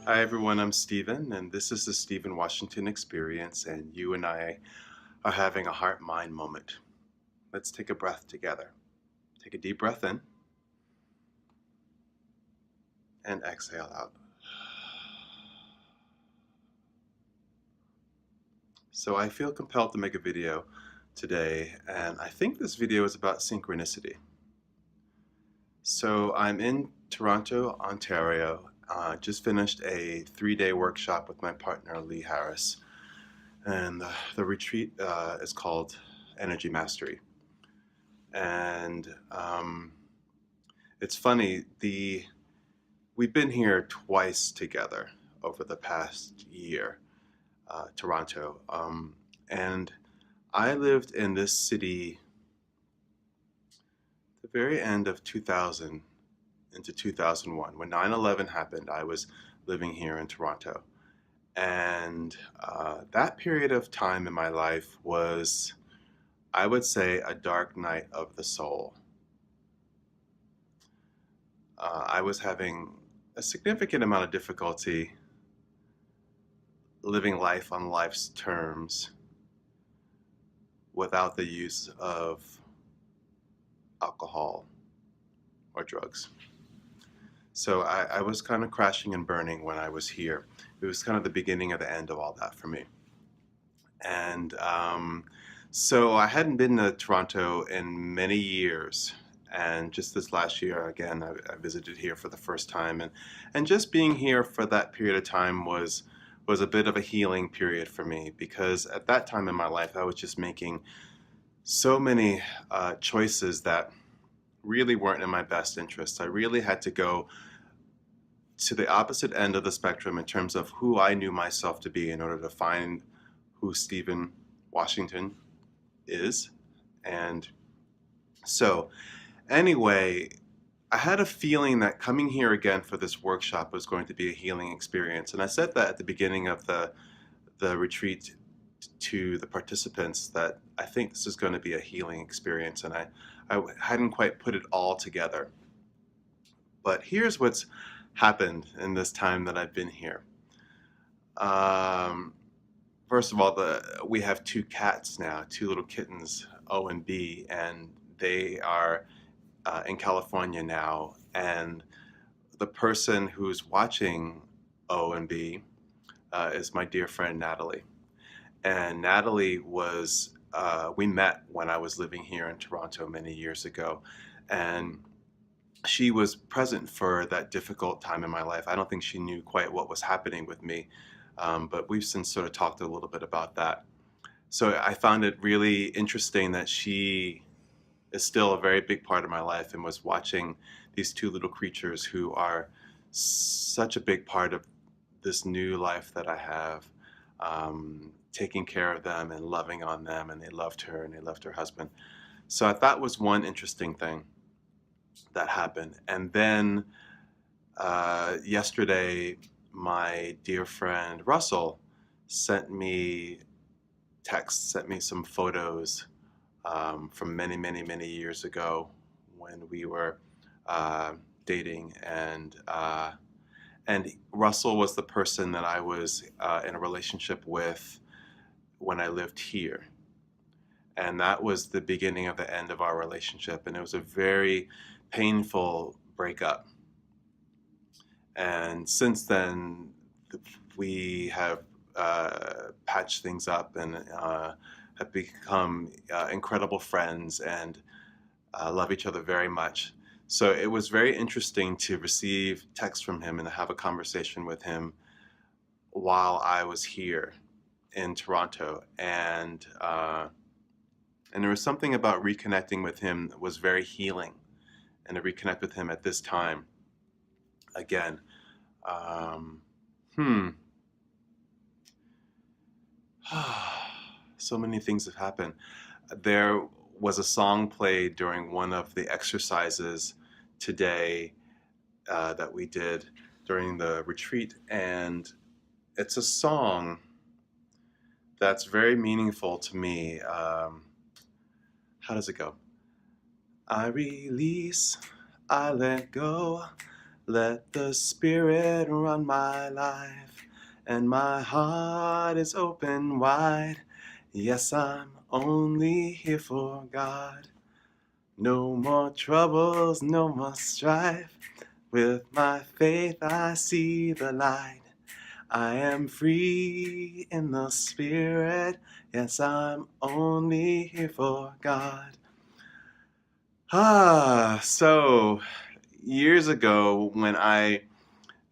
Hi everyone, I'm Stephen, and this is the Stephen Washington Experience, and you and I are having a heart-mind moment. Let's take a breath together. Take a deep breath in and exhale out. So I feel compelled to make a video today, and I think this video is about synchronicity. So I'm in Toronto, Ontario. Just finished a 3-day workshop with my partner, Lee Harris, and the retreat is called Energy Mastery. And it's funny, we've been here twice together over the past year, Toronto. And I lived in this city the very end of 2000 into 2001. When 9/11 happened, I was living here in Toronto. And that period of time in my life was, I would say, a dark night of the soul. I was having a significant amount of difficulty living life on life's terms without the use of alcohol or drugs. So I was kind of crashing and burning when I was here. It was kind of the beginning of the end of all that for me. And so I hadn't been to Toronto in many years. And just this last year, again, I visited here for the first time. And just being here for that period of time was a bit of a healing period for me, because at that time in my life, I was just making so many choices that really weren't in my best interest. I really had to go to the opposite end of the spectrum in terms of who I knew myself to be in order to find who Stephen Washington is. And so, anyway, I had a feeling that coming here again for this workshop was going to be a healing experience. And I said that at the beginning of the retreat to the participants, that I think this is going to be a healing experience. And I hadn't quite put it all together. But here's what's happened in this time that I've been here. Um, First of all, we have two cats now, two little kittens, O and B, and they are in California now. And the person who's watching O and B is my dear friend Natalie. And Natalie we met when I was living here in Toronto many years ago. And she was present for that difficult time in my life. I don't think she knew quite what was happening with me, but we've since sort of talked a little bit about that. So I found it really interesting that she is still a very big part of my life and was watching these two little creatures who are such a big part of this new life that I have, taking care of them and loving on them, and they loved her and they loved her husband. So I thought was one interesting thing that happened. And then yesterday, my dear friend Russell sent me sent me some photos from many, many, many years ago when we were dating, and Russell was the person that I was in a relationship with when I lived here. And that was the beginning of the end of our relationship. And it was a very painful breakup. And since then, we have patched things up and have become incredible friends and love each other very much. So it was very interesting to receive text from him and have a conversation with him while I was here in Toronto. And there was something about reconnecting with him that was very healing, and to reconnect with him at this time again. Um, hmm. So many things have happened. There was a song played during one of the exercises today that we did during the retreat, and it's a song that's very meaningful to me. How does it go? I release, I let go, Let the Spirit run my life, and my heart is open wide. Yes, I'm only here for God. No more troubles, no more strife. With my faith I see the light. I am free in the Spirit. Yes, I'm only here for God. So years ago when I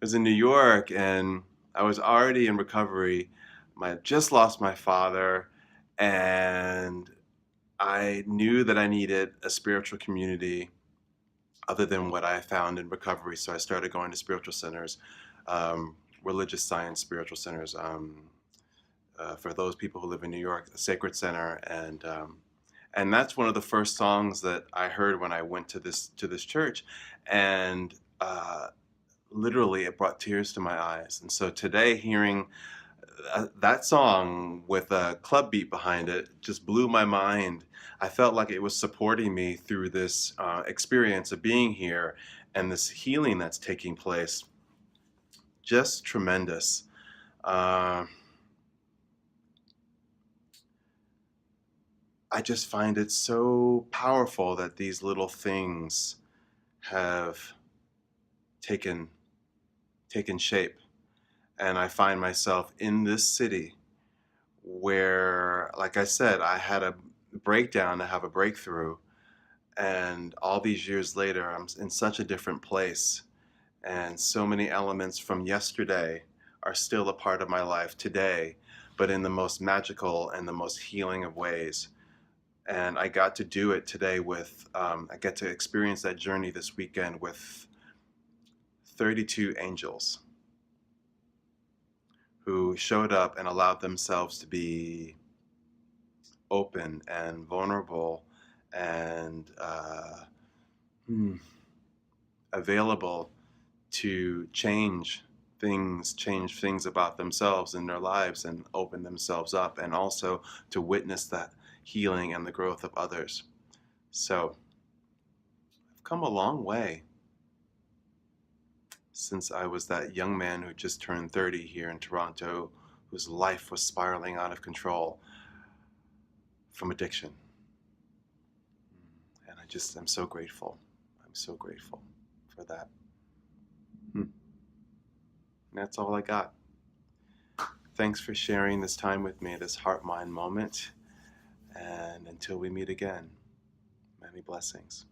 was in New York and I was already in recovery, I just lost my father, and I knew that I needed a spiritual community other than what I found in recovery. So I started going to spiritual centers, religious science spiritual centers. For those people who live in New York, the Sacred Center, and that's one of the first songs that I heard when I went to this church, and literally it brought tears to my eyes. And so today, hearing that song with a club beat behind it just blew my mind. I felt like it was supporting me through this experience of being here and this healing that's taking place. Just tremendous. Uh, I just find it so powerful that these little things have taken shape, and I find myself in this city where, like I said, I had a breakdown to have a breakthrough, and all these years later, I'm in such a different place, and so many elements from yesterday are still a part of my life today, but in the most magical and the most healing of ways. And I got to do it today with, I get to experience that journey this weekend with 32 angels who showed up and allowed themselves to be open and vulnerable and available to change things about themselves in their lives and open themselves up, and also to witness that healing and the growth of others. So I've come a long way since I was that young man who just turned 30 here in Toronto, whose life was spiraling out of control from addiction. And I'm so grateful. I'm so grateful for that. And that's all I got. Thanks for sharing this time with me, this heart-mind moment. And until we meet again, many blessings.